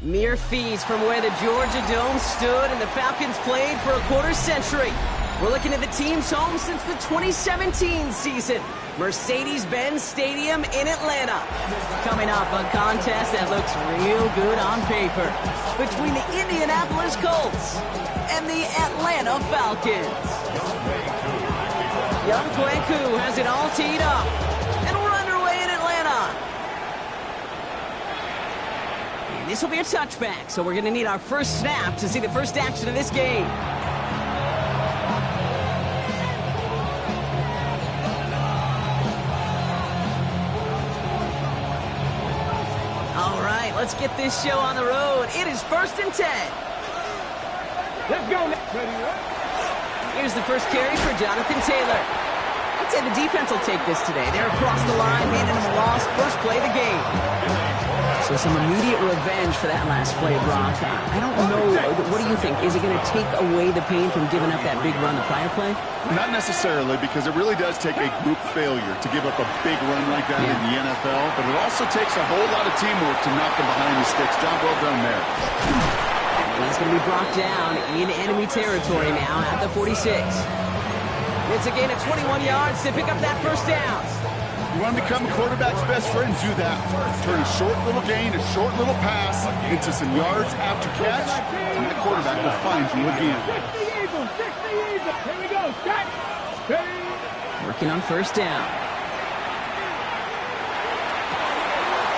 Mere feet from where the Georgia Dome stood and the Falcons played for a quarter century. We're looking at the team's home since the 2017 season. Mercedes-Benz Stadium in Atlanta. Coming up, a contest that looks real good on paper between the Indianapolis Colts and the Atlanta Falcons. Young Kweku has it all teed up, and we're underway in Atlanta. And this will be a touchback, so we're going to need our first snap to see the first action of this game. All right, let's get this show on the road. It is 1st and 10. Let's go. Here's the first carry for Jonathan Taylor. I'd say the defense will take this today. They're across the line, handing them a loss. First play of the game. So some immediate revenge for that last play, Brock. I don't know. What do you think? Is it going to take away the pain from giving up that big run the prior play? Not necessarily, because it really does take a group failure to give up a big run like that in the NFL. But it also takes a whole lot of teamwork to knock them behind the sticks. Job well done there. And he's going to be brought down in enemy territory now at the 46. It's a gain of 21 yards to pick up that first down. You want to become a quarterback's best friend, do that. Turn a short little gain, a short little pass into some yards after catch, and that quarterback will find you again. Here we go. Working on first down.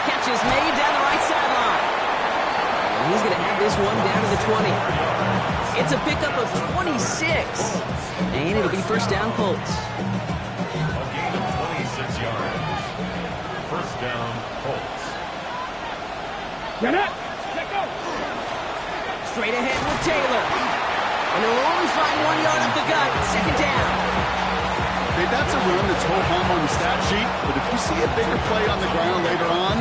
Catch is made down the right sideline. And he's going to have this one down to the 20. It's a pickup of 26. And it'll be first down Colts. First down, Colts. Get up. Let go. Straight ahead with Taylor. And they'll only find 1 yard up the gut. Second down. Okay, that's a run that's ho-hum on the stat sheet, but if you see a bigger play on the ground later on,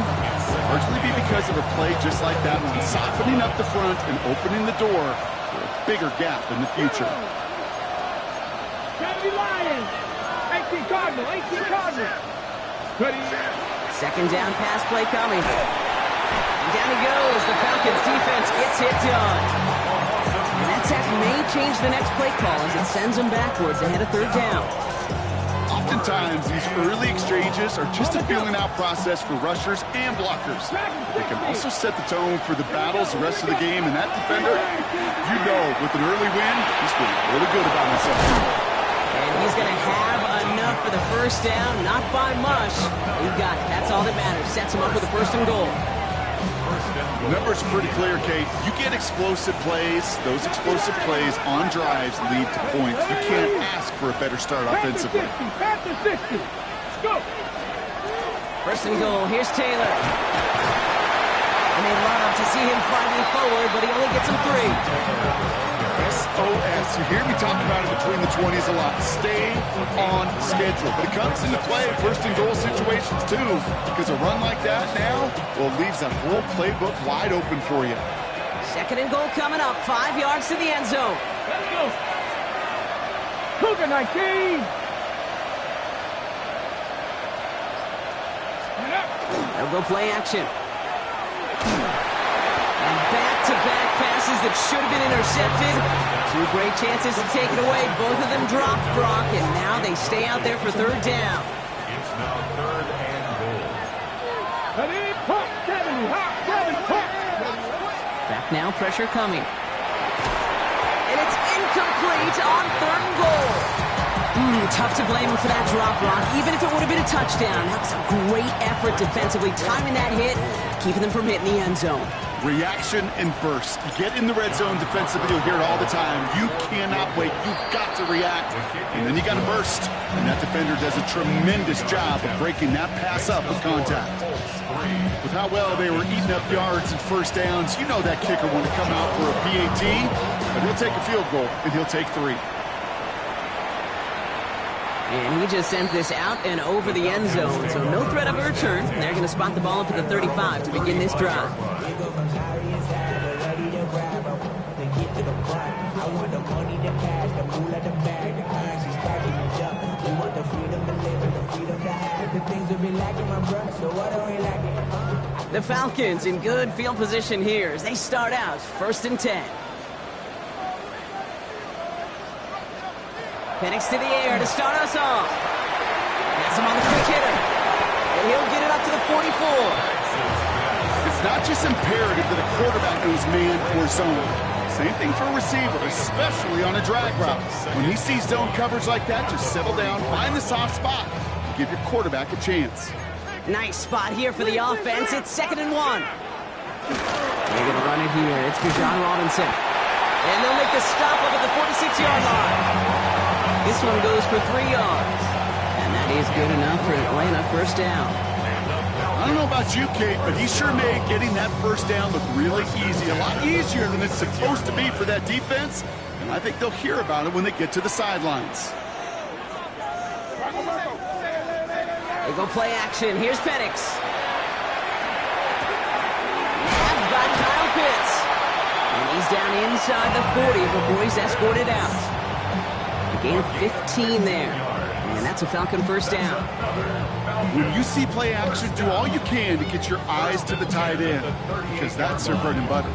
largely be because of a play just like that one, softening up the front and opening the door for a bigger gap in the future. Gotta be Lions. 18 Cardinal. 18 Cardinal. Second down pass play coming. And down he goes. The Falcons defense gets it done. And that sack may change the next play call as it sends them backwards ahead of third down. Oftentimes, these early exchanges are just a feeling out process for rushers and blockers. They can also set the tone for the battles the rest of the game, and that defender, you know, with an early win, he's feeling really good about himself. And he's going to have enough for the first down, not by much. He got it. That's all that matters. Sets him up with a first and goal. The numbers are pretty clear, Kate. You get explosive plays. Those explosive plays on drives lead to points. You can't ask for a better start offensively. Pass to 60. Let's go. First and goal. Here's Taylor. And they love to see him flying forward, but he only gets him 3. SOS. You hear me talk about it between the 20s a lot. Stay on schedule. But it comes into play in first and goal situations too, because a run like that now, well, leaves that whole playbook wide open for you. Second and goal coming up. 5 yards to the end zone. Let's go. Cougar 19. They'll go play action. And back-to-back passes that should have been intercepted. 2 great chances to take it away. Both of them dropped, Brock, and now they stay out there for third down. It's now 3rd and goal. Back now, pressure coming. And it's incomplete on 3rd and goal. Tough to blame him for that drop, Brock. Even if it would have been a touchdown, that was a great effort defensively, timing that hit, keeping them from hitting the end zone. Reaction and burst. You get in the red zone defensively, you'll hear it all the time. You cannot wait. You've got to react. And then you got to burst. And that defender does a tremendous job of breaking that pass up with contact. With how well they were eating up yards and first downs, you know that kicker want to come out for a PAT, but he'll take a field goal, and he'll take 3. And he just sends this out and over the end zone, so no threat of a return. They're going to spot the ball up at the 35 to begin this drive. The Falcons in good field position here as they start out 1st and 10. Penix to the air to start us off. Has him on the quick hitter. And he'll get it up to the 44. It's not just imperative that a quarterback knows man or zone. Same thing for a receiver, especially on a drag route. When he sees zone coverage like that, just settle down, find the soft spot, and give your quarterback a chance. Nice spot here for the offense. It's 2nd and 1. They're going to run it here. It's Bijan Robinson. And they'll make the stop up at the 46-yard line. This one goes for 3 yards. And that is good enough for an Atlanta first down. I don't know about you, Kate, but he sure made getting that first down look really easy. A lot easier than it's supposed to be for that defense. And I think they'll hear about it when they get to the sidelines. They go play action. Here's Penix. Nabbed by Kyle Pitts. And he's down inside the 40 before he's escorted out. A gain of 15 there. And that's a Falcon first down. When you see play action, do all you can to get your eyes to the tight end, because that's their bread and butter.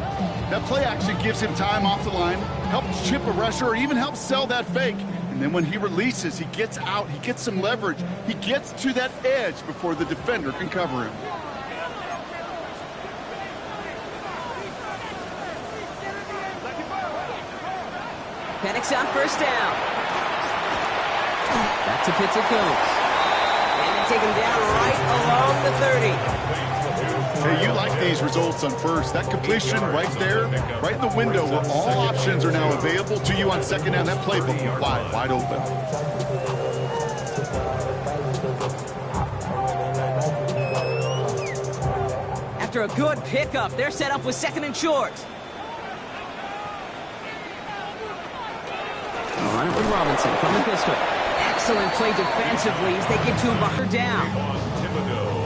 That play action gives him time off the line, helps chip a rusher, or even helps sell that fake. And then when he releases, he gets out, he gets some leverage. He gets to that edge before the defender can cover him. Penix on first down. Back to Pitts it goes. And they take him down right along the 30. Hey, you like these results on first. That completion right there, right in the window where all options are now available to you on second down. That playbook wide open. After a good pickup, they're set up with 2nd and short. Run it with Robinson from the pistol. Excellent play defensively as they get to him behind down.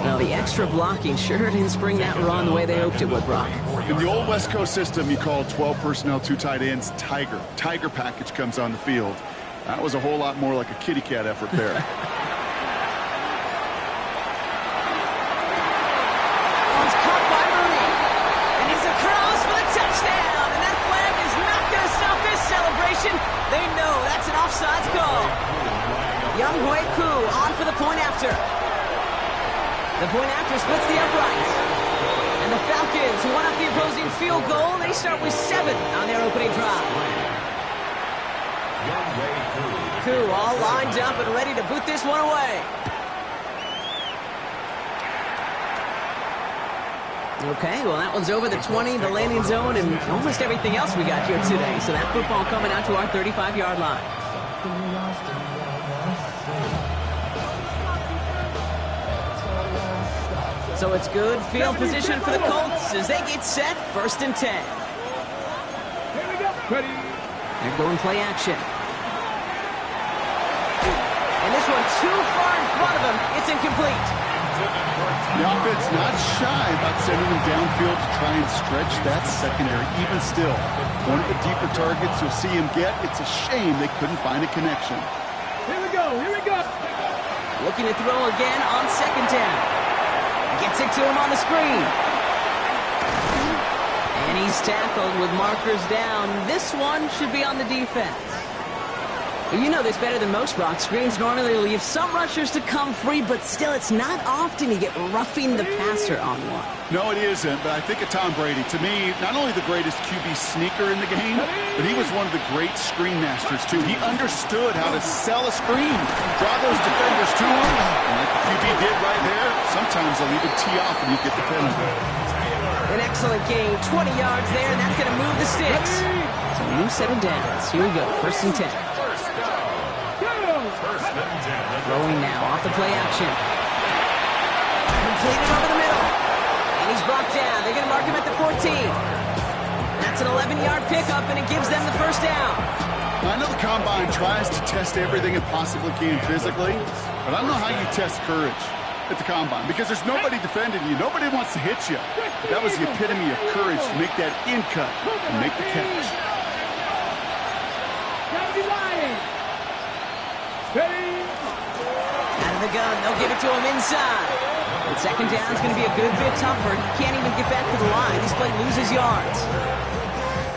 Well, the extra blocking sure didn't spring that run the way they hoped it would, Brock. In the old West Coast system, you call 12 personnel, 2 tight ends, Tiger. Tiger package comes on the field. That was a whole lot more like a kitty cat effort there. It's caught by Mooney. And he's across for the touchdown. And that flag is not going to stop this celebration. They know that's an offsides call. Young Hui Koo on for the point after. The point after splits the upright. And the Falcons, who won up the opposing field goal, they start with 7 on their opening drive. Koo all lined up and ready to boot this one away. Okay, well, that one's over the 20, the landing zone, and almost everything else we got here today. So that football coming out to our 35-yard line. So it's good field position for the Colts as they get set 1st and 10. Here we go. Ready. They're going play action. And this one too far in front of him. It's incomplete. The offense not shy about sending him downfield to try and stretch that secondary. Even still, one of the deeper targets you'll see him get. It's a shame they couldn't find a connection. Here we go. Here we go. Looking to throw again on 2nd down. Gets it to him on the screen. And he's tackled with markers down. This one should be on the defense. You know this better than most, Brock. Screens normally leave some rushers to come free, but still, it's not often you get roughing the passer on one. No, it isn't, but I think of Tom Brady. To me, not only the greatest QB sneaker in the game, but he was one of the great screen masters, too. He understood how to sell a screen, draw those defenders to him, and like the QB did right there, sometimes they'll even tee off and you get the penalty. An excellent gain, 20 yards there, and that's going to move the sticks. So a new set of downs. Here we go, 1st and 10. Throwing now off the play action. Completed over the middle. And he's brought down. They're going to mark him at the 14. That's an 11-yard pickup, and it gives them the first down. I know the Combine tries to test everything it possibly can physically, but I don't know how you test courage at the Combine, because there's nobody defending you. Nobody wants to hit you. But that was the epitome of courage to make that in cut and make the catch. Gotta be lying. Ready. Out of the gun, they'll give it to him inside. But second down is going to be a good bit tougher. He can't even get back to the line. He's played loses yards.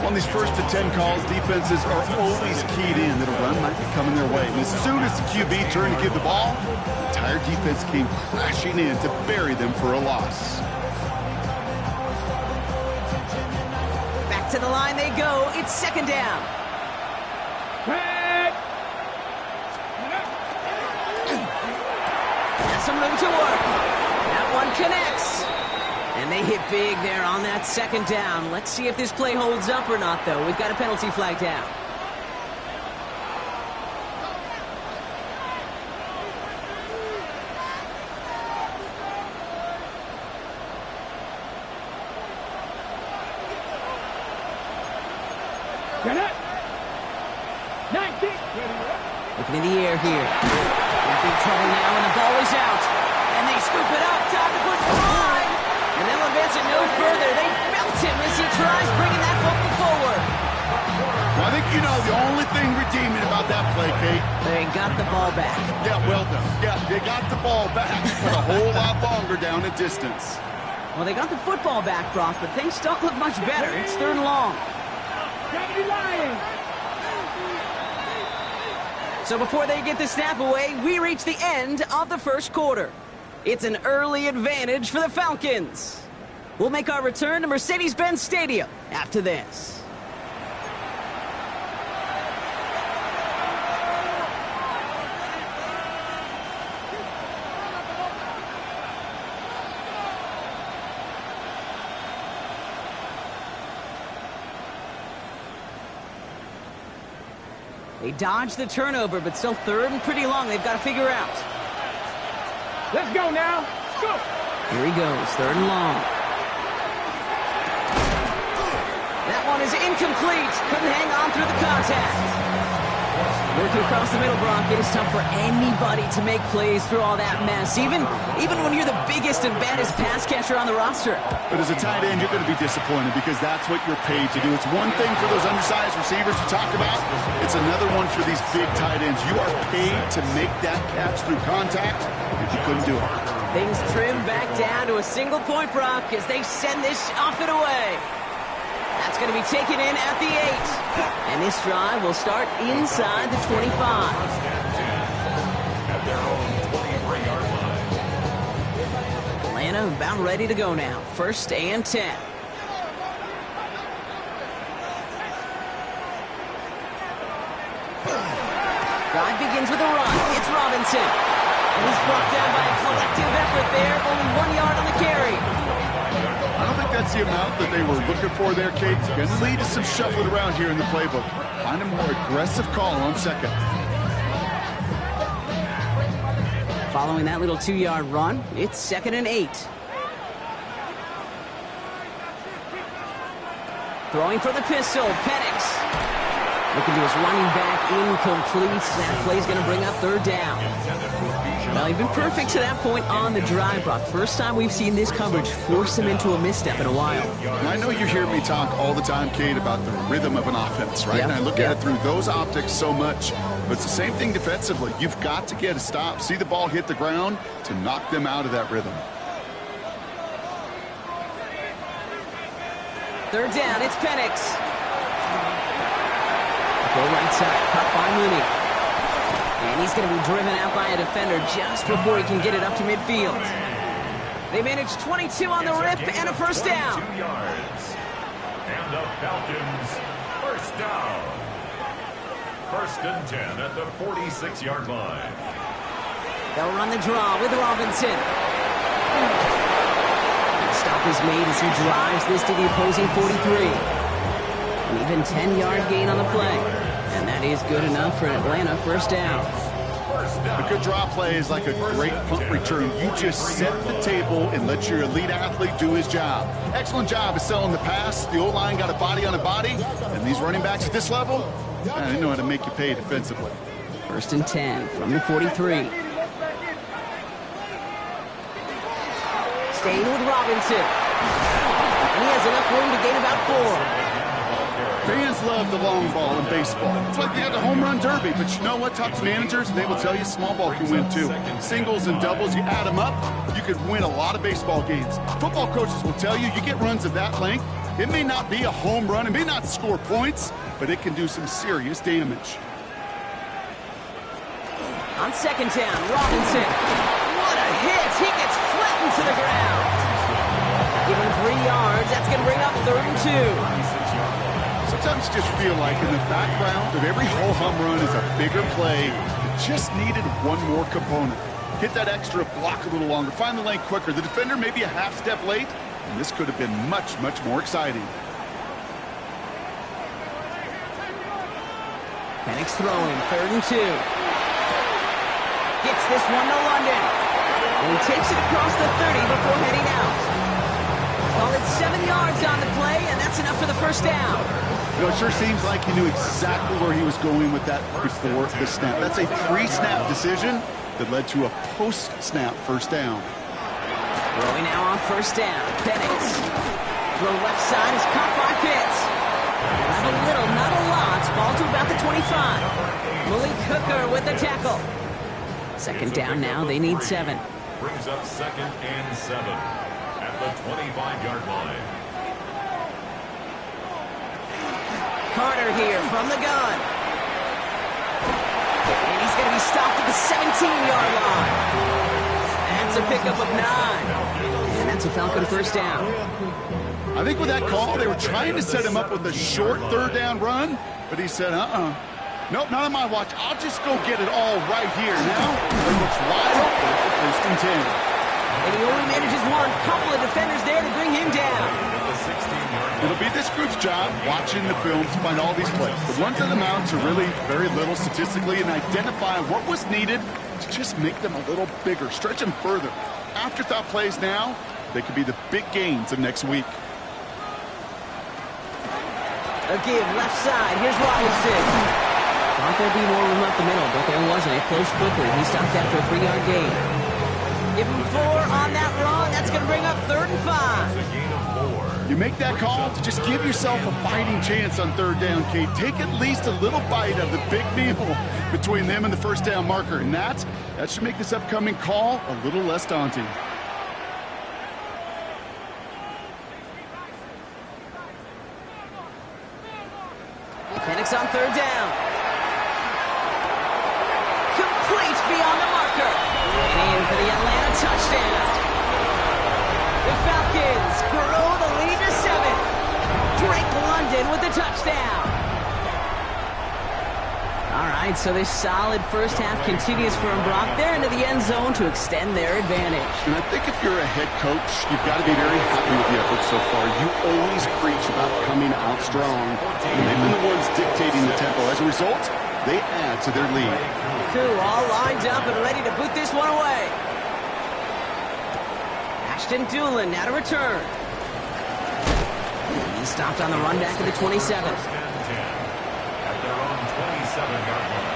On these first to 10 calls, defenses are always keyed in that a run might be coming their way. And as soon as the QB turned to give the ball, the entire defense came crashing in to bury them for a loss. Back to the line they go. It's second down. Got some room to work. That one connects. And they hit big there on that second down. Let's see if this play holds up or not, though. We've got a penalty flag down. Looking in the air here. In big trouble now, and the ball is out. And they scoop it up. Time to push the line. And they'll advance it no further. They belt him as he tries bringing that football forward. Well, I think you know the only thing redeeming about that play, Kate. They got the ball back. Yeah, well done. Yeah, they got the ball back, but a whole lot longer down the distance. Well, they got the football back, Brock, but things don't look much better. It's third and long. So before they get the snap away, we reach the end of the first quarter. It's an early advantage for the Falcons. We'll make our return to Mercedes-Benz Stadium after this. They dodge the turnover, but still third and pretty long. They've got to figure out. Let's go now. Go. Here he goes, third and long. That one is incomplete. Couldn't hang on through the contact. Working across the middle, Brock, it is tough for anybody to make plays through all that mess, even when you're the biggest and baddest pass catcher on the roster. But as a tight end, you're going to be disappointed because that's what you're paid to do. It's one thing for those undersized receivers you talk about. It's another one for these big tight ends. You are paid to make that catch through contact, and you couldn't do it. Things trim back down to a single point, Brock, as they send this off and away. That's going to be taken in at the 8. And this drive will start inside the 25. At their own 23-yard line. Atlanta about ready to go now. First and 10. Drive begins with a run. It's Robinson. And he's brought down by a collective effort there. Only 1 yard on the carry. I don't think that's the amount that they were looking for there, Kate. Going to lead to some shuffling around here in the playbook. Find a more aggressive call on second. Following that little 2-yard run, it's second and 8. Throwing for the pistol, Penix. Looking to his running back, incomplete. That play's going to bring up third down. Well, he's been perfect to that point on the drive, Brock. First time we've seen this coverage force him into a misstep in a while. I know you hear me talk all the time, Kate, about the rhythm of an offense, right? Yep. And I look at it through those optics so much. But it's the same thing defensively. You've got to get a stop, see the ball hit the ground to knock them out of that rhythm. Third down, it's Penix. Go right side, caught by Mooney. And he's going to be driven out by a defender just before he can get it up to midfield. They managed 22 on the rip and a first down. 22 yards. And the Falcons, first down. First and 10 at the 46-yard line. They'll run the draw with Robinson. The stop is made as he drives this to the opposing 43. An even 10-yard gain on the play. And that is good enough for an Atlanta first down. A good draw play is like a great punt return. You just set the table and let your elite athlete do his job. Excellent job of selling the pass. The O-line got a body on a body. And these running backs at this level, they know how to make you pay defensively. First and 10 from the 43. Staying with Robinson. And he has enough room to gain about 4. Fans love the long ball in baseball. It's like they got the home run derby. But you know what? Talk to managers, and they will tell you small ball can win too. Singles and doubles, you add them up, you could win a lot of baseball games. Football coaches will tell you, you get runs of that length, it may not be a home run, it may not score points, but it can do some serious damage. On second down, Robinson. What a hit! He gets flattened to the ground. Give him 3 yards. That's going to bring up 3rd and 2. Sometimes you just feel like in the background of every ho-hum run is a bigger play that just needed one more component. Hit that extra block a little longer, find the lane quicker. The defender may be a half step late, and this could have been much, much more exciting. Penix throwing, 3rd and 2. Gets this one to London. And he takes it across the 30 before heading out. Call it 7 yards on the play, and that's enough for the first down. You know, it sure seems like he knew exactly where he was going with that before the snap. That's a pre-snap decision that led to a post-snap first down. Throwing now on first down. Penix. Throw left side is caught by Pitts. Not a little, not a lot. Ball to about the 25. Malik Hooker with the tackle. Second down now. They need 7. Brings up 2nd and 7 at the 25-yard line. Carter here from the gun. And he's going to be stopped at the 17-yard line. That's a pickup of 9. And that's a Falcon first down. I think with that call, they were trying to set him up with a short 3rd down run, but he said, nope, not on my watch. I'll just go get it all right here. Now, it looks wide open for 1st and 10. And he only manages one. Couple of defenders there to bring him down. It'll be this group's job watching the film to find all these plays. The ones that amount to really very little statistically and identify what was needed to just make them a little bigger, stretch them further. Afterthought plays now, they could be the big gains of next week. A give left side. Here's Robinson. Thought there'd be more room up the middle, but there wasn't. It closed quickly. He stopped after a 3-yard gain. Give him 4 on that run. That's going to bring up 3rd and 5. You make that call to just give yourself a fighting chance on 3rd down, Kate. Take at least a little bite of the big meal between them and the first down marker. And that should make this upcoming call a little less daunting. Penix on 3rd down. Complete beyond the marker. And in for the Atlanta touchdown. The Falcons grow the lead to 7. Drake London with the touchdown. All right, so this solid first half continues for Brock. They're into the end zone to extend their advantage. And I think if you're a head coach, you've got to be very happy with the effort so far. You always preach about coming out strong. And they've been the ones dictating the tempo. As a result, they add to their lead. Coup all lined up and ready to boot this one away. Ashton Doolin now to return. He stopped on the run back at the 27. At their own 27-yard line.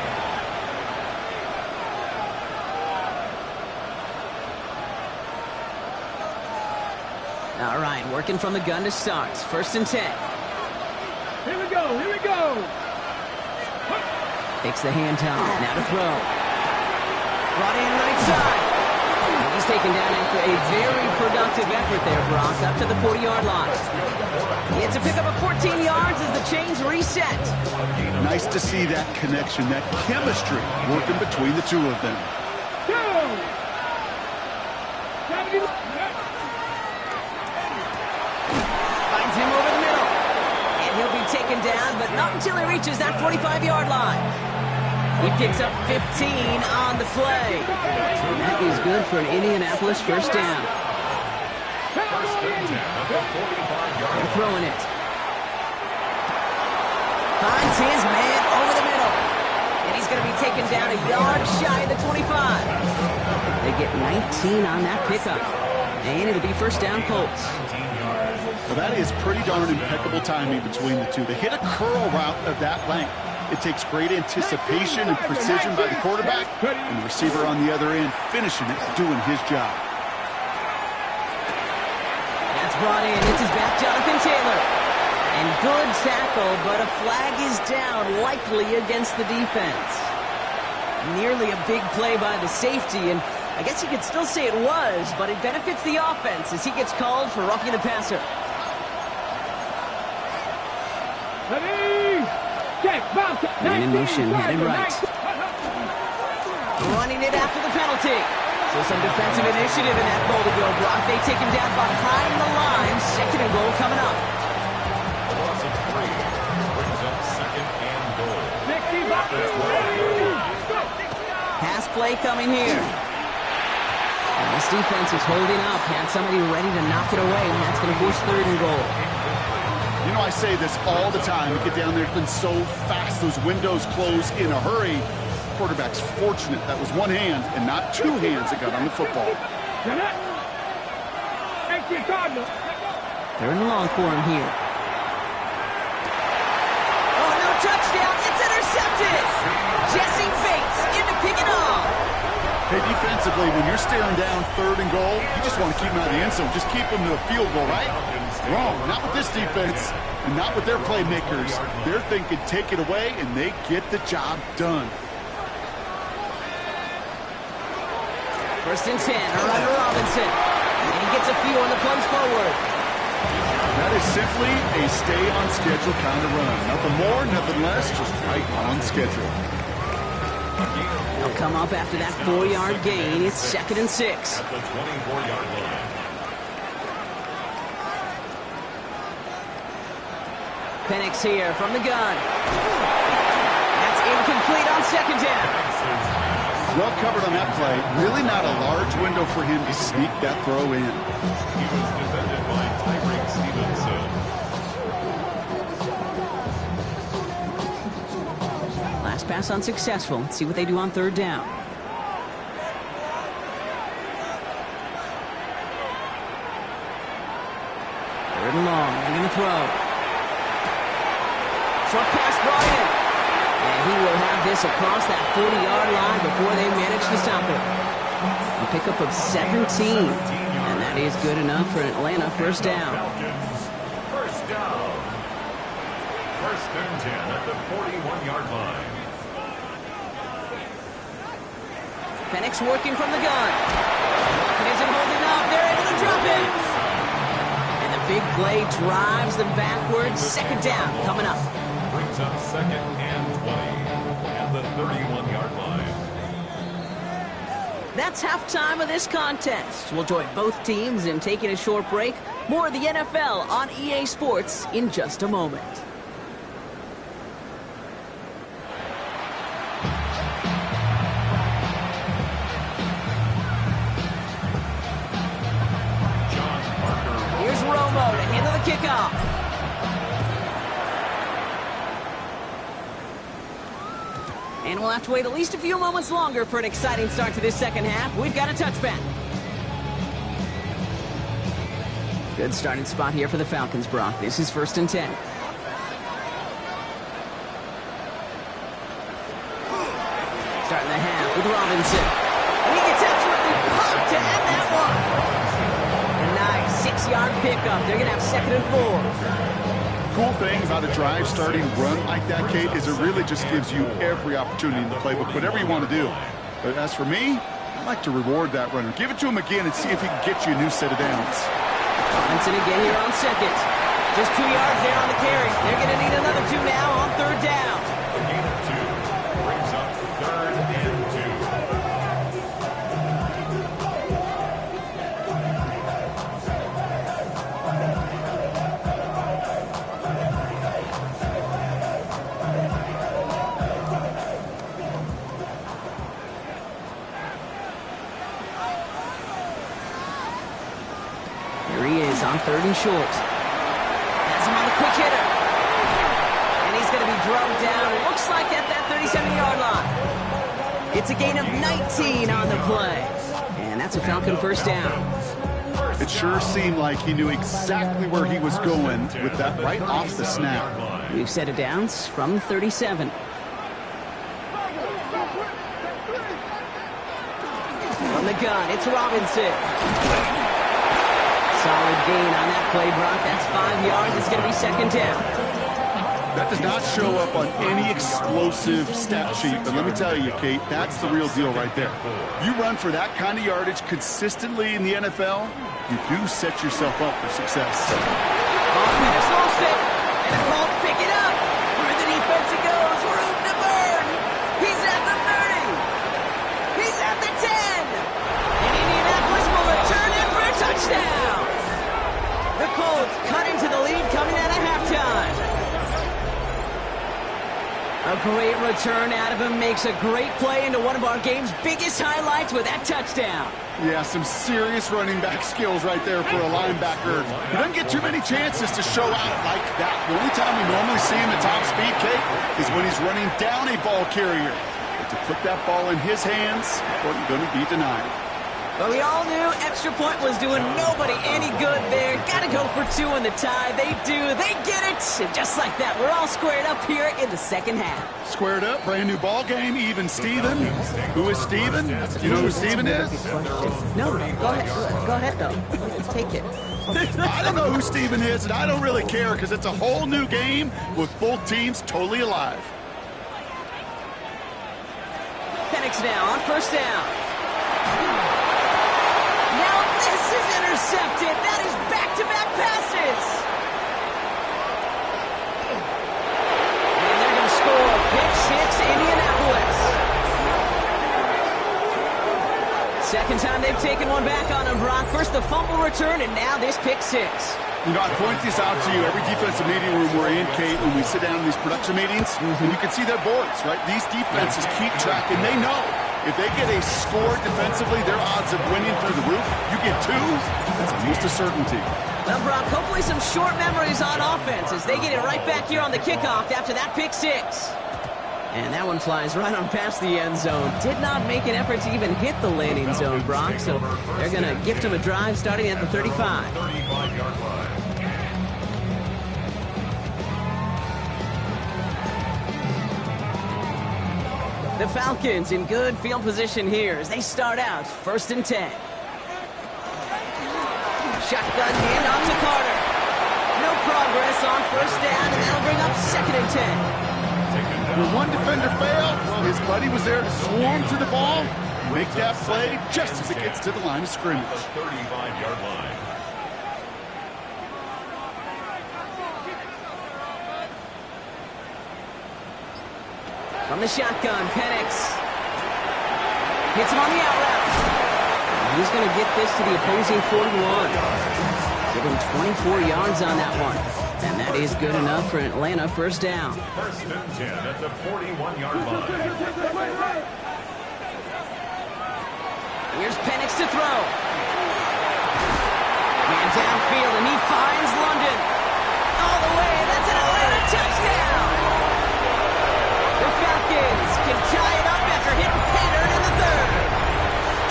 All right, working from the gun to start. 1st and 10. Here we go, here we go. Takes the hand off. Now to throw. Brought in right side. He's taken down after a very productive effort there, Brock, up to the 40-yard line. It's a pickup of 14 yards as the chains reset. Nice to see that connection, that chemistry working between the two of them. Finds him over the middle. And he'll be taken down, but not until he reaches that 45-yard line. He picks up 15 on the play. And that is good for an Indianapolis first down. They're throwing it. Finds his man over the middle. And he's going to be taken down a yard shy of the 25. They get 19 on that pickup. And it'll be first down Colts. Well, that is pretty darn impeccable timing between the two. They hit a curl route of that length. It takes great anticipation and precision by the quarterback, and the receiver on the other end finishing it, doing his job. That's brought in. It's his back, Jonathan Taylor. And good tackle, but a flag is down, likely against the defense. Nearly a big play by the safety, and I guess you could still say it was, but it benefits the offense as he gets called for roughing the passer. Ready? Check, bounce. Man in motion, headed right. Running it after the penalty. So some defensive initiative in that goal to go, Brock. They take him down behind the line. Second and goal coming up. Loss of 3 brings up second and goal. Pass play coming here. And this defense is holding up. Had somebody ready to knock it away, and that's going to force third and goal. You know, I say this all the time. You get down there, it's been so fast. Those windows close in a hurry. Quarterback's fortunate that was one hand and not two hands that got on the football. Third and long for him here. Oh, no touchdown. It's intercepted. Jesse Bates in to pick it off. Hey, defensively, when you're staring down third and goal, you just want to keep him out of the end zone. Just keep him to a field goal, right? Wrong. Not with this defense and not with their playmakers. They're thinking take it away, and they get the job done. First and 10, around Robinson. And he gets a few on the plunge forward. That is simply a stay-on-schedule kind of run. Nothing more, nothing less, just right on schedule. They'll come up after that 4-yard gain. It's second and 6. At the 24-yard line. Penix here from the gun. That's incomplete on second down. Well covered on that play. Really not a large window for him to sneak that throw in. He was defended by Tyreek Stevenson. Last pass unsuccessful. Let's see what they do on third down. Third and long. They're going to throw. Short pass brought in. And he will have this across that 40-yard line before they manage to stop it. A pickup of 17. And that is good enough for Atlanta first down. Falcons, first down. First and 10 at the 41-yard line. Penix working from the gun. It isn't holding up. They're able to drop it. And the big play drives them backwards. Second down coming up. Brings up second and 20 at the 31-yard line. That's halftime of this contest. We'll join both teams in taking a short break. More of the NFL on EA Sports in just a moment. Here's Romo to handle the kickoff. And we'll have to wait at least a few moments longer for an exciting start to this second half. We've got a touchback. Good starting spot here for the Falcons, Brock. This is first and 10. Starting the half with Robinson. And he gets absolutely pumped to end that one. A nice 6-yard pickup. They're going to have second and 4. Cool thing about a drive starting run like that, Kate, is it really just gives you every opportunity in the playbook, whatever you want to do. But as for me, I like to reward that runner. Give it to him again and see if he can get you a new set of downs. Robinson again here on second. Just 2 yards there on the carry. They're going to need another 2 now on third down. A gain of 2 brings up third and 2. Here he is on third and short. Has him on the quick hitter. And he's going to be drugged down. Looks like at that 37-yard line. It's a gain of 19 on the play. And that's a Falcon first down. It sure seemed like he knew exactly where he was going with that right off the snap. We've set it down from the 37. From the gun, it's Robinson. Solid gain on that play, Brock. That's 5 yards. It's going to be second down. That does not show up on any explosive stat sheet, but let me tell you, Kate, that's the real deal right there. You run for that kind of yardage consistently in the NFL, you do set yourself up for success. Penix lost it, and the Colts pick it up. Through the defense it goes, room to burn. He's at the 30. He's at the 10. And Indianapolis will return it for a touchdown. The Colts cut into the lead coming out of halftime. A great return out of him, makes a great play into one of our game's biggest highlights with that touchdown. Yeah, some serious running back skills right there for a linebacker. He doesn't get too many chances to show out like that. The only time we normally see him at top speed, Kate, is when he's running down a ball carrier. But to put that ball in his hands, wasn't going to be denied. But we all knew extra point was doing nobody any good there. Got to go for 2 in the tie. They do. They get it. And just like that, we're all squared up here in the second half. Squared up, brand new ball game, even Steven. Who is Steven? Do you know who Steven is? No, go ahead. Go ahead, though. Take it. I don't know who Steven is, and I don't really care because it's a whole new game with both teams totally alive. Penix now on first down. Intercepted. That is back-to-back passes. And they're going to score. Pick 6, Indianapolis. Second time they've taken one back on him, Brock. First the fumble return, and now this pick 6. You know, I point this out to you every defensive meeting room we're in, Kate, when we sit down in these production meetings, and you can see their boards, right? These defenses keep track, and they know if they get a score defensively, their odds of winning through the roof. You get 2, that's almost a certainty. Well, Brock, hopefully some short memories on offense as they get it right back here on the kickoff after that pick 6. And that one flies right on past the end zone. Did not make an effort to even hit the landing zone, Brock, so they're going to gift him a drive starting at the 35. 35-yard line. The Falcons in good field position here as they start out first and 10. Shotgun handoff to Carter. No progress on first down, and that'll bring up second and 10. When one defender failed, well, his buddy was there to swarm to the ball, make that play just as it gets to the line of scrimmage. 35-yard line. From the shotgun, Penix hits him on the out route. He's going to get this to the opposing 41. Give him 24 yards on that one. And that is good enough for Atlanta first down. First and 10 at the 41-yard line. Here's Penix to throw. Man downfield, and he finds London. All the way, that's an Atlanta touchdown. The Falcons can tie it up after hitting Payton in the third.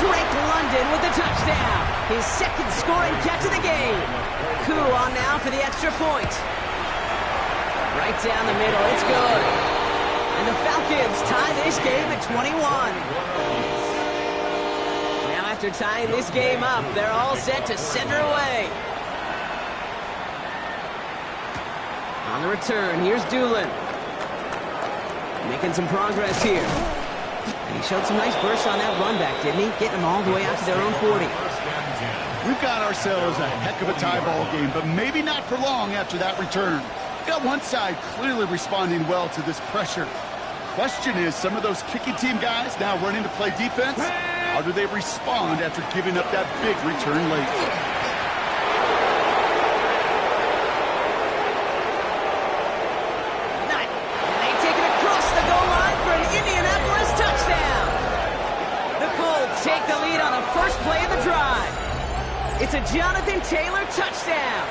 Drake London with the touchdown. His second scoring catch of the game. Koo on now for the extra point. Right down the middle, it's good. And the Falcons tie this game at 21. Now after tying this game up, they're all set to send her away. On the return, here's Doolin. Making some progress here. And he showed some nice bursts on that run back, didn't he? Getting them all the way out to their own 40. We've got ourselves a heck of a tie ball game, but maybe not for long after that return. Got one side clearly responding well to this pressure. Question is, some of those kicking team guys now running to play defense, how do they respond after giving up that big return late? And they take it across the goal line for an Indianapolis touchdown. The Colts take the lead on the first play of the drive. It's a Jonathan Taylor touchdown.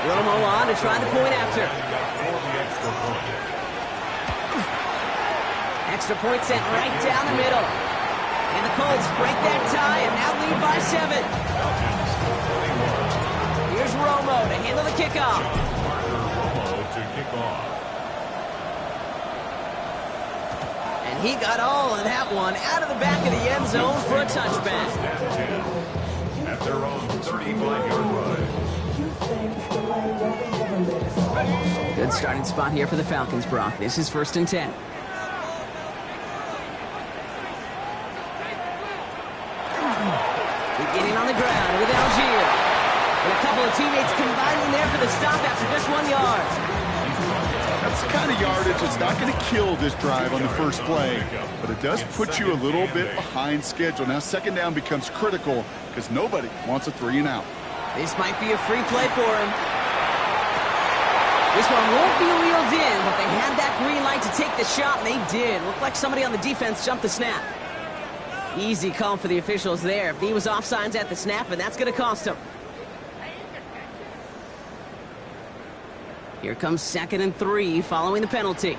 Romo on to try the point after. Extra point sent right down the middle. And the Colts break that tie and now lead by 7. Here's Romo to handle the kickoff. Romo to kick off. And he got all of that one out of the back of the end zone for a touchback. At the their own 35-yard line. Good starting spot here for the Falcons, Brock. This is 1st and 10. Beginning on the ground with Algier. And a couple of teammates combining there for the stop after just 1 yard. That's the kind of yardage that's not going to kill this drive on the first play, but it does put you a little bit behind schedule. Now 2nd down becomes critical because nobody wants a 3 and out. This might be a free play for him. This one won't be reeled in, but they had that green light to take the shot, and they did. Looked like somebody on the defense jumped the snap. Easy call for the officials there. He was offsides at the snap, and that's going to cost him. Here comes 2nd and 3 following the penalty.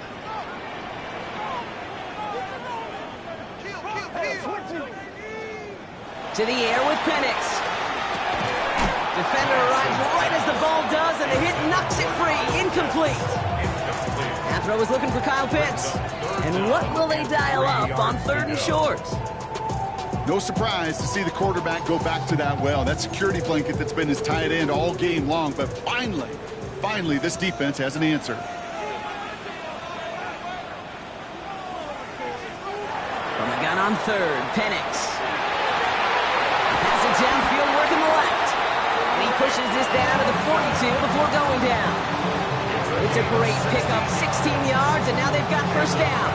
To the air with Penix. Defender arrives right as the ball does, and the hit knocks it free. Incomplete. That throw was looking for Kyle Pitts. And what will they dial up on 3rd and short? No surprise to see the quarterback go back to that well. That security blanket that's been his tight end all game long, but finally, this defense has an answer. From the gun on 3rd, Penix. Pass it downfield, working the left. And he pushes this down to the 42 before going down. It's a great pickup, 16 yards, and now they've got 1st down.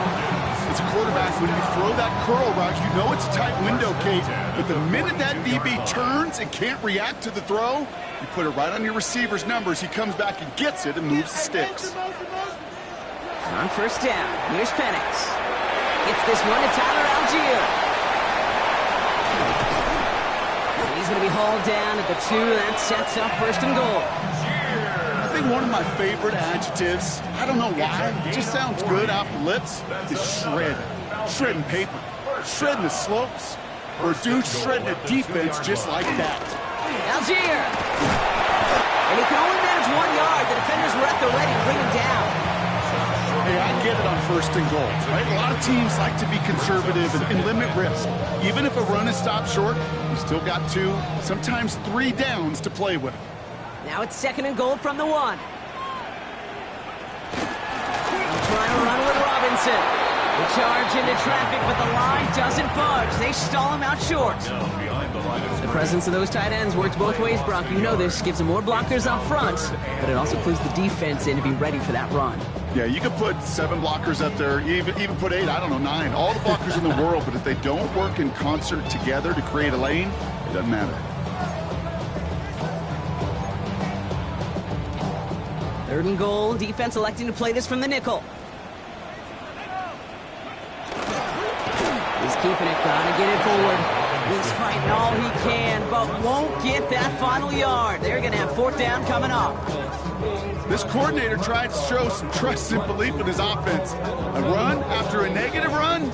As a quarterback, when you throw that curl route, you know it's a tight window, Kate. But the minute that DB turns and can't react to the throw, you put it right on your receiver's numbers. He comes back and gets it and moves the sticks. On 1st down, here's Penix. Gets this one to Tyler Algier. He's going to be hauled down at the 2. That sets up 1st and goal. I think one of my favorite adjectives, I don't know why, it just sounds good off the lips, is shred. Shredding paper. Shredding the slopes. Or dude shredding a defense just like that. Algier. And he can only manage 1 yard. The defenders were at the ready to bring him down. Hey, I get it on 1st and goal, right? A lot of teams like to be conservative and limit risk. Even if a run is stopped short, you still got 2, sometimes 3 downs to play with. Now it's 2nd and goal from the 1. Trying to run with Robinson. The charge into traffic, but the line doesn't budge. They stall him out short. The presence of those tight ends works both ways, Brock. You know this. Gives them more blockers up front, but it also clues the defense in to be ready for that run. Yeah, you could put 7 blockers up there, even put 8, I don't know, 9. All the blockers in the world, but if they don't work in concert together to create a lane, it doesn't matter. 3rd and goal. Defense electing to play this from the nickel. He's keeping it. Gotta get it forward. He's fighting all he can, but won't get that final yard. They're going to have 4th down coming up. This coordinator tried to show some trust and belief in his offense. A run after a negative run?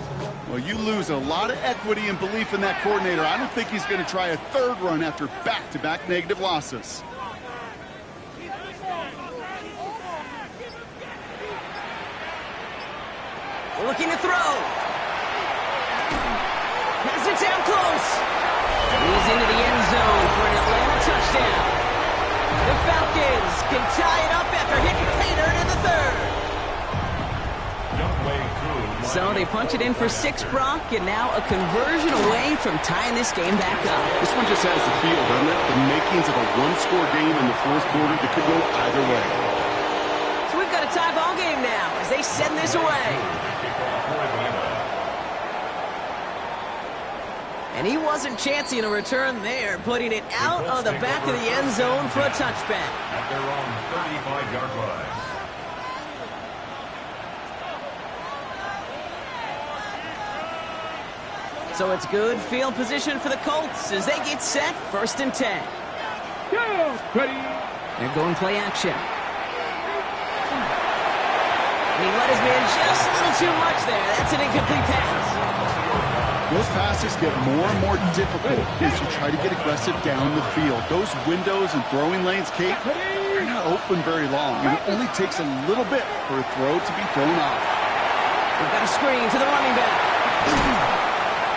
Well, you lose a lot of equity and belief in that coordinator. I don't think he's going to try a 3rd run after back-to-back negative losses. Looking to throw. Pass it down close. He's into the end zone for an Atlanta touchdown. The Falcons can tie it up after hitting pay dirt in the 3rd. So they punch it in for 6, Brock, and now a conversion away from tying this game back up. This one just has the feel, doesn't it? The makings of a 1-score game in the 4th quarter that could go either way. So we've got a tie ball game now as they send this away. And he wasn't chancing a return there, putting it out of the back of the end zone for a touchback. At their own 35-yard line. So it's good field position for the Colts as they get set, 1st and 10. Go, ready. They're going play action. He let his man just a little too much there. That's an incomplete pass. Those passes get more and more difficult as you try to get aggressive down the field. Those windows and throwing lanes, Kate, they're not open very long. And it only takes a little bit for a throw to be thrown off. We've got a screen to the running back.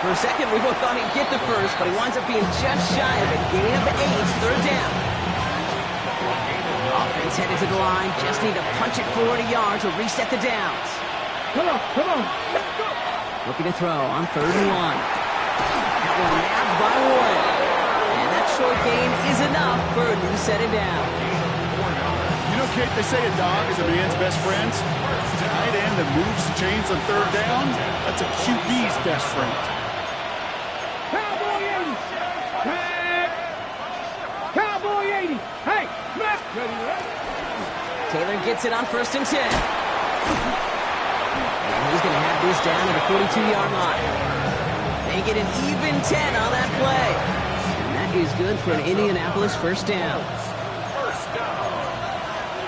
For a second, we both thought he'd get the first, but he winds up being just shy of it. Gain of 8, third down. Offense headed to the line. Just need to punch it forward a yard to reset the downs. Come on, come on. Let's go. Looking to throw on 3rd and 1. That one nabbed by Warren. And that short gain is enough for a new set of downs. You know, Kate, they say a dog is a man's best friend. Tight end that moves the chains on 3rd down, that's a QB's best friend. Cowboy 80. Hey. Cowboy 80. Hey, Matt. Ready, ready. Taylor gets it on 1st and 10. And he's going to have this down at the 42-yard line. They get an even 10 on that play. And that is good for an Indianapolis first down. First down.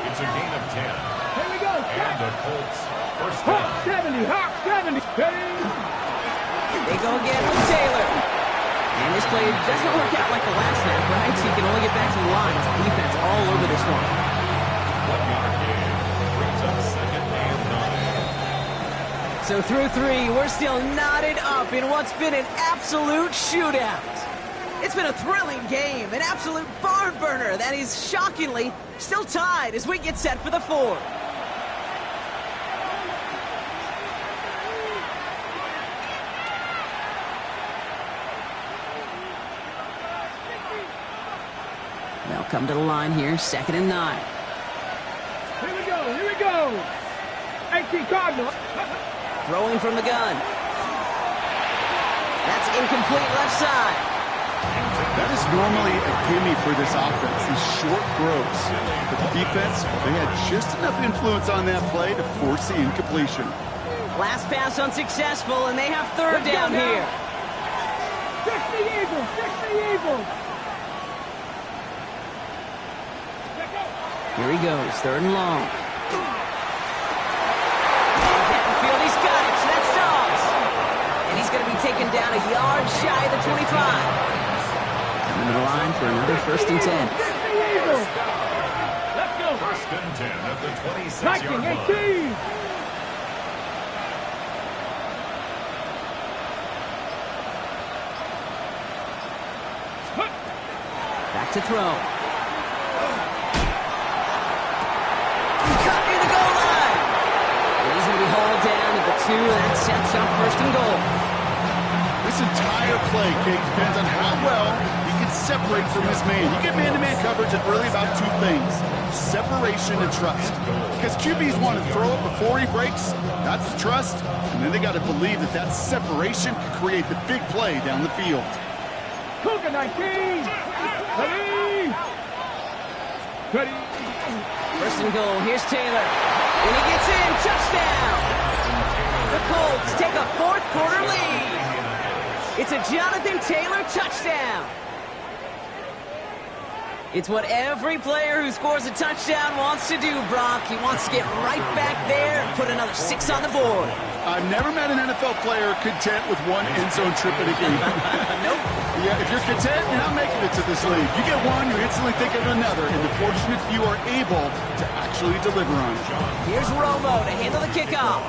It's a gain of 10. Here we go. And the Colts first Hawk down. 70. Hawk 70. Hey. They go again with Taylor. And this play doesn't work out like the last snap, right? So he can only get back to the line. Defense all over this one. 1-yard gain. Brings up 2nd and 9. So through 3, we're still knotted up in what's been an absolute shootout. It's been a thrilling game, an absolute barn burner that is shockingly still tied as we get set for the 4th. They'll come to the line here, 2nd and 9. Here we go. Here we go. 18 Cardinal. Throwing from the gun. That's incomplete left side. That is normally a gimme for this offense, these short throws. But the defense, they had just enough influence on that play to force the incompletion. Last pass unsuccessful, and they have 3rd down here. 60 Eagles. 60 Eagles. Here he goes, 3rd and long. Field, he's got it. So that's Dobbs. And he's going to be taken down a yard shy of the 25. Coming to the line for another 1st and 10. Let's go. 1st and 10 at the 26-yard Viking line. 18. Back to throw. Cut near the goal line. And he's going to be hauled down at the 2, and that sets up 1st and goal. This entire play, Kate, depends on how well he can separate from his man. You get man-to-man coverage, it's really about 2 things, separation and trust. Because QBs want to throw it before he breaks, that's the trust, and then they got to believe that that separation can create the big play down the field. Cougar 19. Ready. Ready. 1st and goal, here's Taylor. And he gets in, touchdown! The Colts take a 4th quarter lead. It's a Jonathan Taylor touchdown. It's what every player who scores a touchdown wants to do, Brock. He wants to get right back there and put another 6 on the board. I've never met an NFL player content with 1 end zone trip in a game. Nope. Yeah, if you're content, you're not making it to this league. You get 1, you instantly think of another, and the fortunate few are able to actually deliver on it. Here's Romo to handle the kickoff.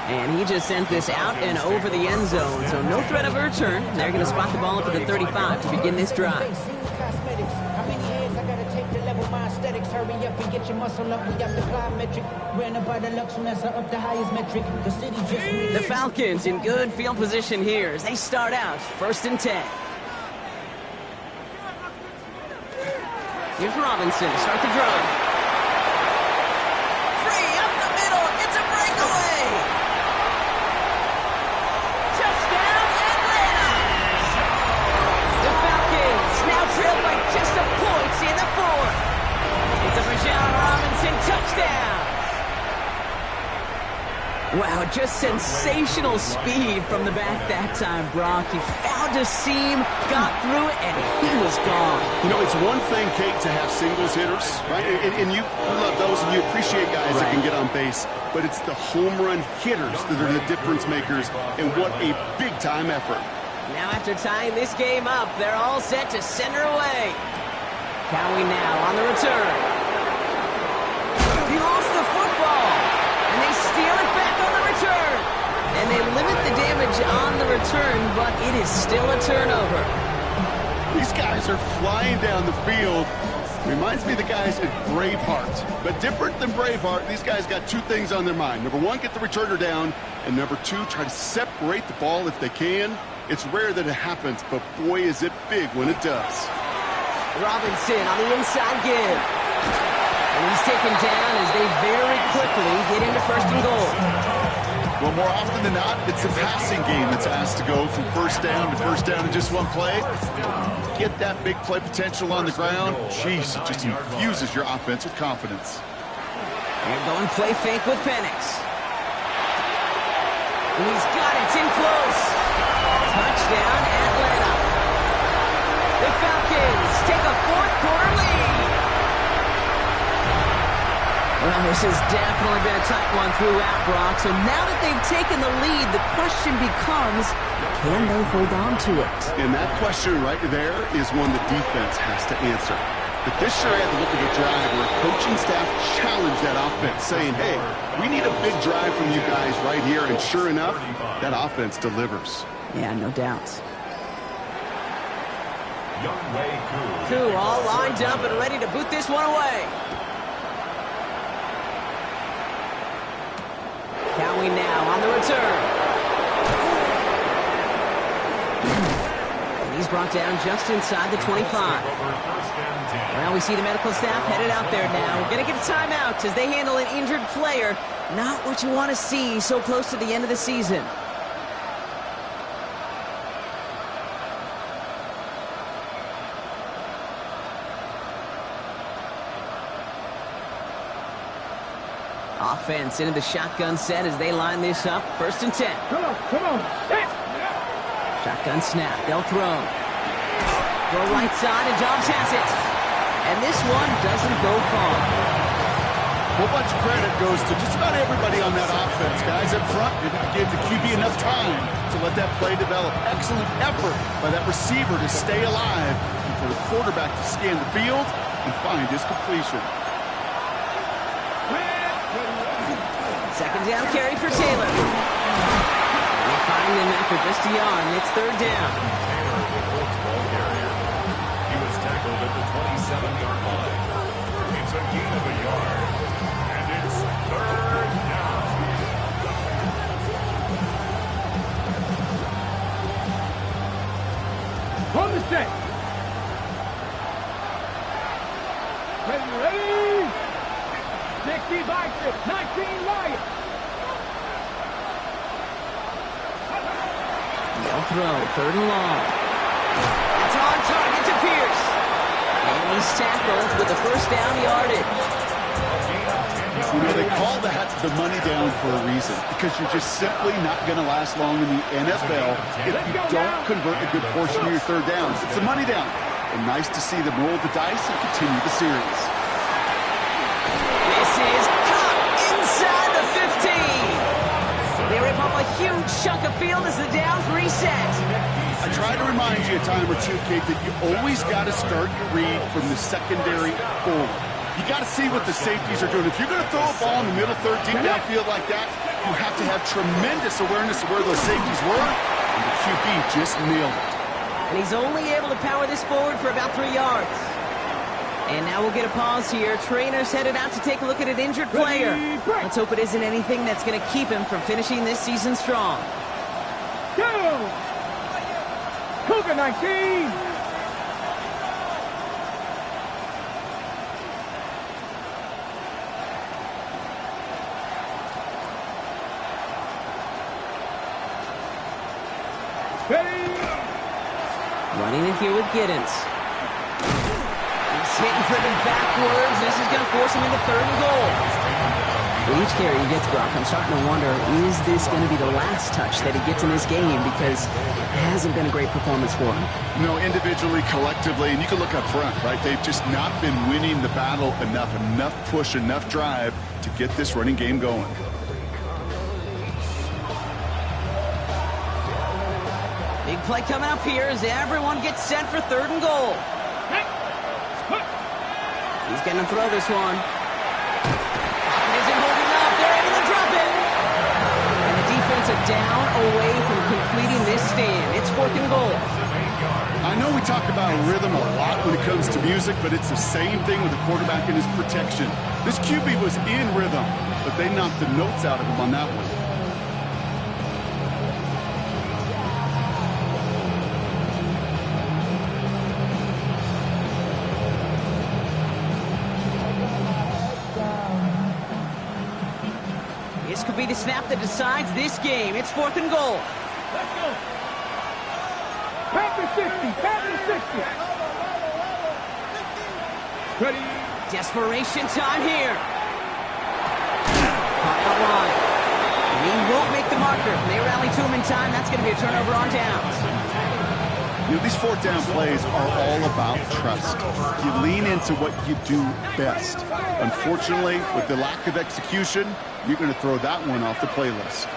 And he just sent this out and over the end zone, so no threat of a return. They're going to spot the ball up at the 35 to begin this drive. The Falcons in good field position here as they start out 1st and 10. Here's Robinson to start the drive. Free up the middle. It's a breakaway. Touchdown Atlanta. The Falcons now trailed by just a point in the 4th. It's a Bijan Robinson touchdown. Wow, just sensational speed from the back that time, Brock. He found a seam, got through it, and he was gone. You know, it's one thing, Kate, to have singles hitters, right? And you love those, and you appreciate guys that can get on base. But it's the home run hitters that are the difference makers, and what a big-time effort. Now, after tying this game up, they're all set to send her away. Cowie now on the return. He lost the football, and they steal it back on the return. yardage on the return, but it is still a turnover. These guys are flying down the field. Reminds me of the guys at Braveheart. But different than Braveheart, these guys got two things on their mind. Number one, get the returner down. And number two, try to separate the ball if they can. It's rare that it happens, but boy, is it big when it does. Robinson on the inside give. And he's taken down as they very quickly get into 1st and goal. Well, more often than not, it's a passing game that's asked to go from 1st down to 1st down in just one play. Get that big play potential on the ground. Jeez, it just infuses your offense with confidence. And going play fake with Penix. And he's got it. It's in close. Touchdown, Atlanta. The Falcons take a 4th quarter lead. Well, this has definitely been a tight one throughout, Brock. So now that they've taken the lead, the question becomes, can they hold on to it? And that question right there is one the defense has to answer. But this sure had the look of a drive where a coaching staff challenged that offense, saying, hey, we need a big drive from you guys right here. And sure enough, that offense delivers. Yeah, no doubts. Koo all lined up and ready to boot this one away. Cowie now on the return. And he's brought down just inside the 25. Well, we see the medical staff headed out there now. We're going to get a timeout as they handle an injured player. Not what you want to see so close to the end of the season. Offense into the shotgun set as they line this up. 1st and 10. Come on. Shotgun snap. They'll throw. Go right side, and Dobbs has it. And this one doesn't go far. A whole bunch of credit goes to just about everybody on that offense. Guys up front didn't give the QB enough time to let that play develop. Excellent effort by that receiver to stay alive and for the quarterback to scan the field and find his completion. 2nd down carry for Taylor. They find him after just a yard, and it's 3rd down. He was tackled at the 27-yard line. It's a gain of a yard, and it's 3rd down. On the set. Ready? 60 biceps, 19 Lions. They'll throw. 3rd and long. That's on target to Pierce. And he's tackled with the 1st down yardage. You know, they call that the money down for a reason, because you're just simply not going to last long in the NFL if you don't convert a good portion of your 3rd downs. It's a money down. And nice to see them roll the dice and continue the series. This is caught inside the 15. They rip off a huge chunk of field as the downs reset. I try to remind you a time or two, Kate, that you always got to start your read from the secondary forward. You got to see what the safeties are doing. If you're going to throw a ball in the middle third, deep downfield like that, you have to have tremendous awareness of where those safeties were, and the QB just nailed it. And he's only able to power this forward for about 3 yards. And now we'll get a pause here. Trainer's headed out to take a look at an injured player. Let's hope it isn't anything that's going to keep him from finishing this season strong. Go! Cougar 19! Running in here with Giddens. He's hitting driven backwards. This is going to force him into 3rd and goal. With each carry he gets, Brock, I'm starting to wonder, is this going to be the last touch that he gets in this game? Because it hasn't been a great performance for him. You know, individually, collectively, and you can look up front, right? They've just not been winning the battle enough push, enough drive to get this running game going. Big play coming up here as everyone gets set for 3rd and goal. He's going to throw this one. Pocket isn't holding up. They're able to drop it. And the defense are down away from 4th and goal. I know we talk about rhythm a lot when it comes to music, but it's the same thing with the quarterback and his protection. This QB was in rhythm, but they knocked the notes out of him on that one. This could be the snap that decides this game. It's 4th and goal. Let's go. Pack the 60. Pack the 60. Ready. Desperation time here. Caught out wide. And he won't make the marker. They rally to him in time. That's going to be a turnover on downs. You know, these 4th down plays are all about trust. You lean into what you do best. Unfortunately, with the lack of execution, you're going to throw that one off the playlist.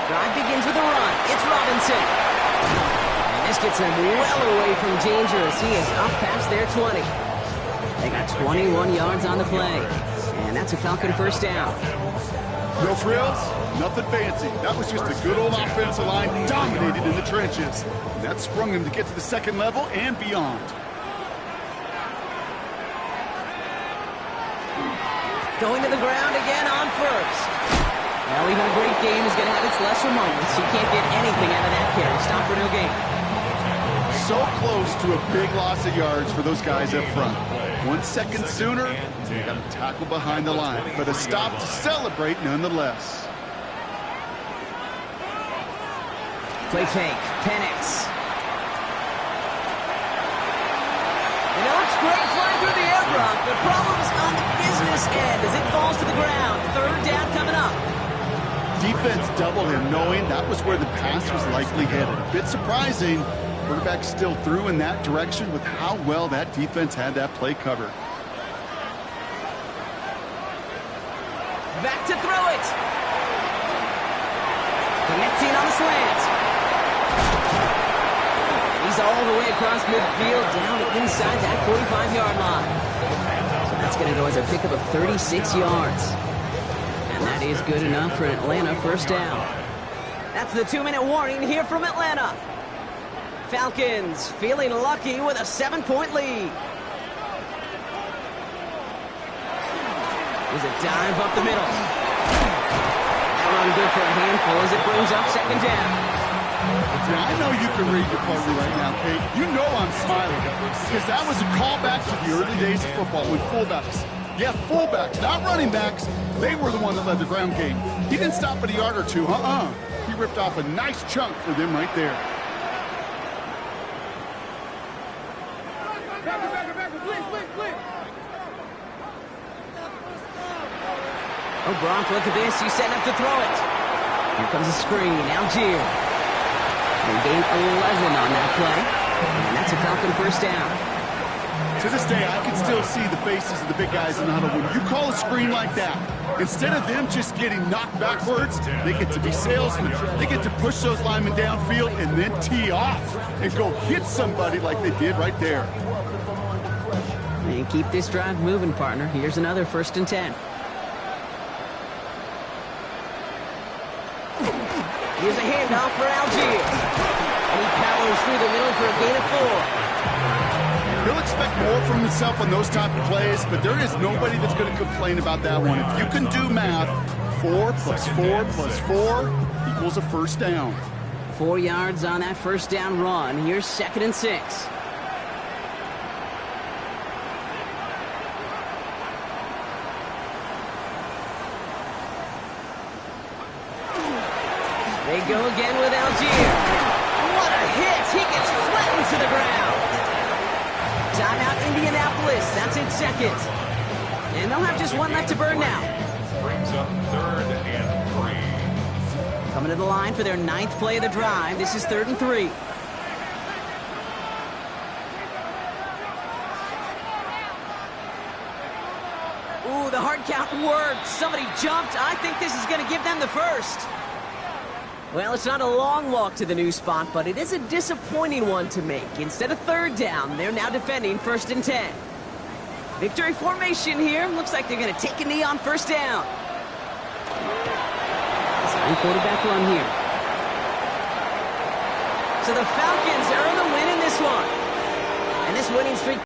Drive begins with a run. It's Robinson. And this gets him well away from danger as he is up past their 20. They got 21 yards on the play. And that's a Falcon first down. No frills, nothing fancy. That was just a good old offensive line dominated in the trenches. And that sprung him to get to the second level and beyond. Going to the ground again on first. Well, even a great game is going to have its lesser moments. You can't get anything out of that carry. Stop for no gain. So close to a big loss of yards for those guys up front. 1 second sooner, they got a tackle behind the line, but a stop to celebrate nonetheless. Play fake. Penix. You know, it's great flying through the air, Brock, but problems on the business end as it falls to the ground. 3rd down coming up. Defense doubled him, knowing that was where the pass was likely headed. A bit surprising. Quarterback still threw in that direction with how well that defense had that play covered. Back to throw it. Connecting on the slant. He's all the way across midfield down inside that 45-yard line. So that's going to go as a pickup of 36 yards. And that is good enough for an Atlanta first down. That's the 2-minute warning here from Atlanta. Falcons feeling lucky with a 7-point lead. There's a dive up the middle. That run good for a handful as it brings up 2nd down. Yeah, I know you can read your partner right now, Kate. You know I'm smiling because that was a callback to the early days of football with fullbacks. Yeah, fullbacks, not running backs. They were the one that led the ground game. He didn't stop at a yard or two, He ripped off a nice chunk for them right there. Oh, Brock, look at this. He's setting up to throw it. Here comes a screen. Algier. They gain 11 on that play. And that's a Falcon first down. To this day, I can still see the faces of the big guys in the huddle. When you call a screen like that, instead of them just getting knocked backwards, they get to be salesmen. They get to push those linemen downfield and then tee off and go hit somebody like they did right there. And keep this drive moving, partner. Here's another 1st and 10. Here's a handoff for Algier. And he powers through the middle for a gain of 4. He'll expect more from himself on those type of plays, but there is nobody that's going to complain about that one. If you can do math, 4 plus 4 plus 4 equals a first down. 4 yards on that first down run. Here's 2nd and 6. They go again with Algier. What a hit! He gets flattened to the ground. Timeout, Indianapolis. That's in 2nd. And they'll have just one left to burn now. Brings up 3rd and 3. Coming to the line for their 9th play of the drive. This is 3rd and 3. Ooh, the hard count worked. Somebody jumped. I think this is going to give them the first. Well, it's not a long walk to the new spot, but it is a disappointing one to make. Instead of 3rd down, they're now defending 1st and 10. Victory formation here. Looks like they're going to take a knee on 1st down. Design quarterback run here. So the Falcons earn the win in this one. And this winning streak